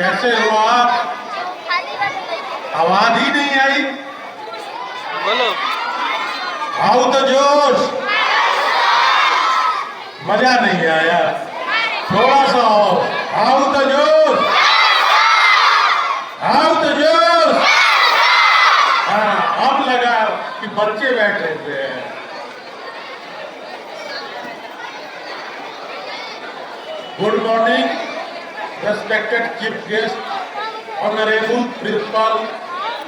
कैसे हो आप? आवाज ही नहीं आई। बोलो। आओ तो जोश। मजा नहीं आया, थोड़ा सा और। आओ तो जोश, आओ तो जोश। हाँ, अब लगा कि बच्चे बैठे थे। Good morning, respected chief guest, honorable principal,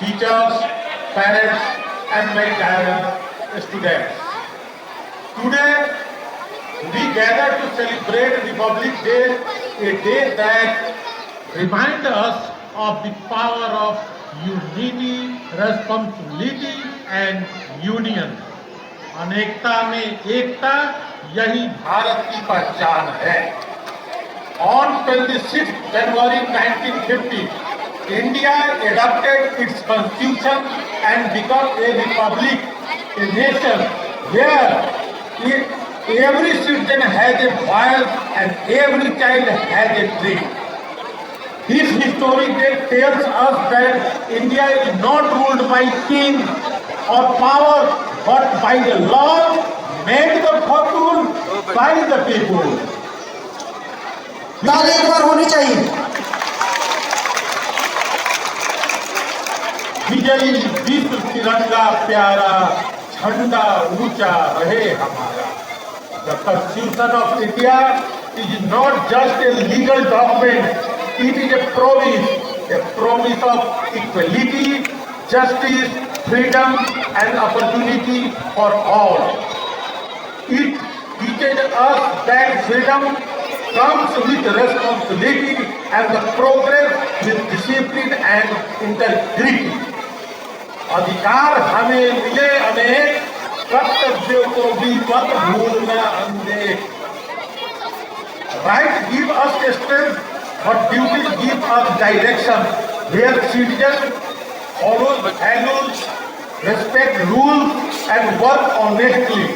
teachers, parents, and my dear students. Today, we gather to celebrate Republic Day, a day that reminds us of the power of unity, responsibility, and union. अनेकता में एकता, यही भारत की पहचान है। On 26 January 1950, India adopted its constitution and became a republic, a nation where every citizen has a voice and every child has a dream. This historic day tells us that India is not ruled by king or power, but by the law made the fortune by the people. ताली एक बार होनी चाहिए। विजयी विश्व तिरंगा प्यारा, झंडा ऊंचा रहे हमारा। The Constitution of India is not just a legal document, it is a promise of equality, justice, freedom and opportunity for all. It teaches us that freedom comes with responsibility and the progress with discipline and integrity. अधिकार हमें मिले अनेक, कर्तव्यों को भी मत भूलना अनदेख। Right give us strength, but duties give us direction. Where citizens follow values, respect rules and work honestly,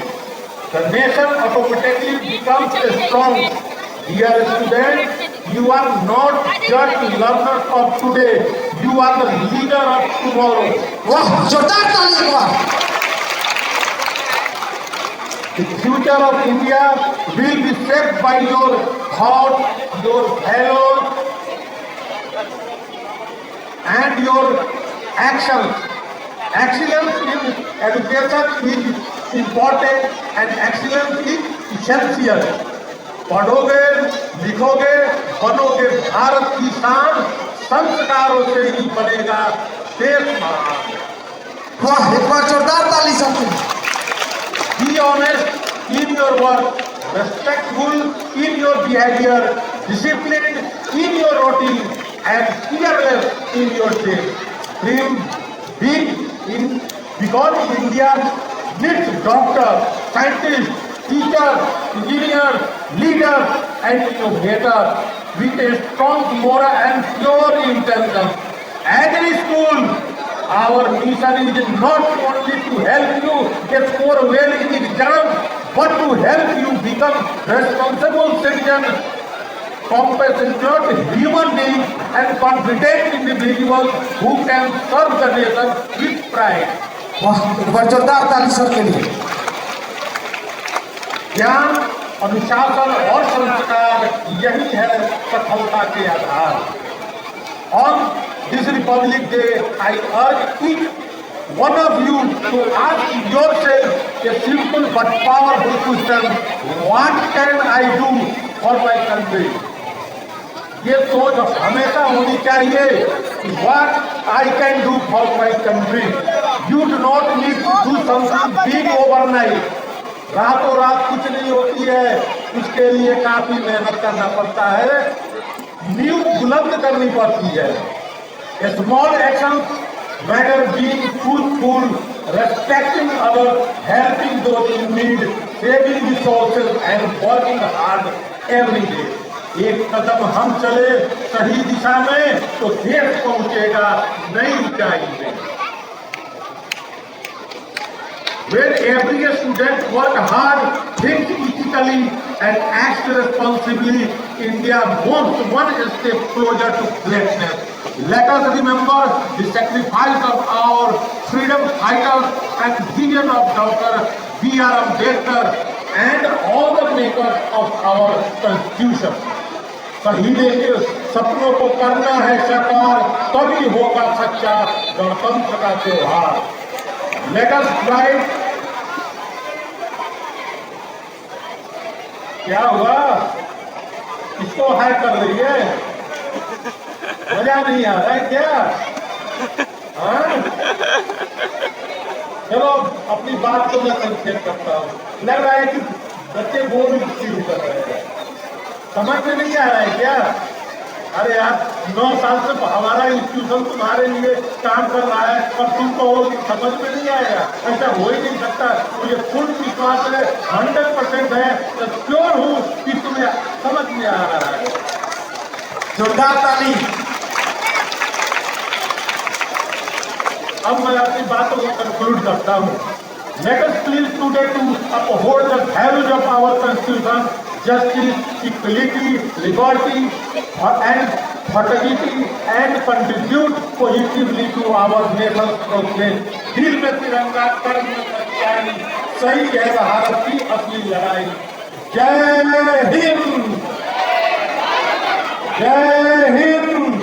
the nation automatically becomes strong. Dear students, you are not just learners of today, you are the leader of tomorrow. वाह, जोरदार ताली एक बार। The future of India will be shaped by your thoughts, your values, and your actions. Excellence in education is important and excellence is essential. पढ़ोगे, लिखोगे, बनोगे भारत की शान, संस्कारों से ही बनेगा देश महान। वाह, एक बार जोरदार ताली सबके। Be honest in your work, respectful in your behavior, disciplined in your routine, and fearless in your day. Dream big because India needs doctors, scientists, teachers, engineers, leaders and innovators with a strong moral and pure intelligence. As a school, our mission is not only to help you get score well in exams, but to help you become responsible citizens, compassionate human beings and confident individuals who can serve the nation with pride. वाह, एक बार जोरदार ताली सबके लिए। ज्ञान, अनुशासन और संस्कार यही है सफलता के आधार। On this Republic Day, I urge each one of you to ask yourself a simple but powerful question: What can I do for my country? ये सोच हमेशा होनी चाहिए कि what I can do for my country. You do not need to do something big overnight. रातों रात कुछ नहीं होती है, उसके लिए काफी मेहनत करना पड़ता है, नींव बुलंद करनी पड़ती है। A small action matter being truthful, respecting others, helping those in need, saving resources and working hard every day. एक कदम हम चले सही दिशा में तो देश पहुंचेगा नई ऊंचाई में। When every student work hard, think ethically and acts responsibly, India moves one step closer to greatness. Let us remember the sacrifice of our freedom fighters and vision of Dr. B.R. Ambedkar and all the makers of our constitution. शहीदों के सपनों को करना है साकार, तभी होगा सच्चा गणतंत्र का त्योहार। Let us strive। क्या हुआ? किसको हाय कर रही है? मजा नहीं आ रहा है क्या? हाँ? चलो अपनी बात को मैं संक्षेप करता हूँ। लग रहा है कि बच्चे बोर शुरू कर रहे हैं, समझ में नहीं आ रहा है क्या? अरे यार 9 साल से हमारा इंस्टीट्यूशन तुम्हारे लिए काम कर रहा है और तुमको समझ में नहीं आएगा, ऐसा हो ही नहीं सकता। मुझे फुल विश्वास है, 100% है, तो श्योर हूँ कि तुम्हें समझ में आ रहा है। जोरदार ताली। अब मैं अपनी बातों को कंक्लूड करता हूँ। Let us please today to uphold the values of our constitution, justice, equality, liberty, and fraternity, and contribute positively to our nation's progress. दिल में तिरंगा, कर्म में सच्चाई, सही है भारत की असली लड़ाई। जय हिंद, जय हिंद,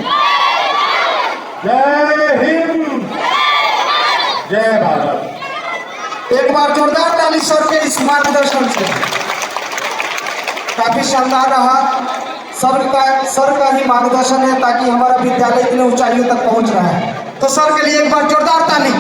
जय हिंद, जय भारत। एक बार जोरदार ताली सर के इस मार्गदर्शन से। काफी शानदार रहा। सर का ही मार्गदर्शन है ताकि हमारा विद्यालय इतने ऊंचाइयों तक पहुंच रहा है। तो सर के लिए एक बार जोरदार ताली।